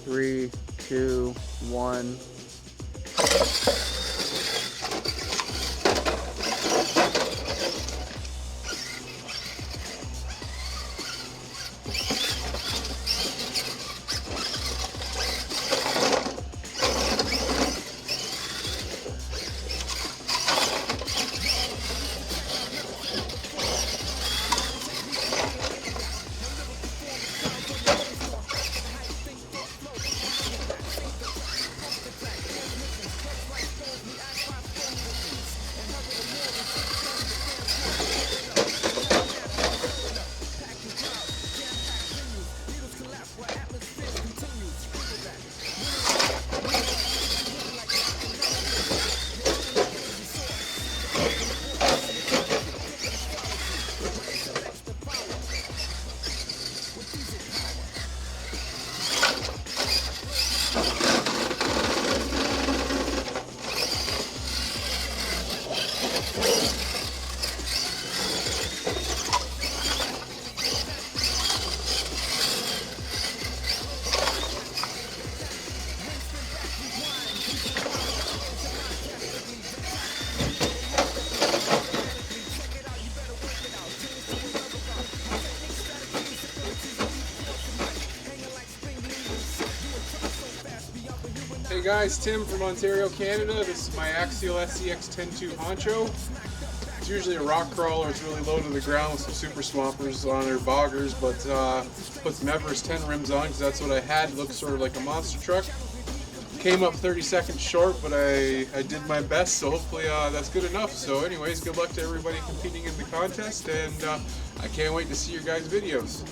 3, 2, 1. Hey guys, Tim from Ontario, Canada. This is my Axial SCX 10.2 honcho. It's usually a rock crawler. It's really low to the ground with some super swampers on their boggers, but put some Everest 10 rims on because that's what I had. Looks sort of like a monster truck. Came up 30 seconds short, but I did my best, so hopefully that's good enough. So anyways, good luck to everybody competing in the contest, and I can't wait to see your guys' videos.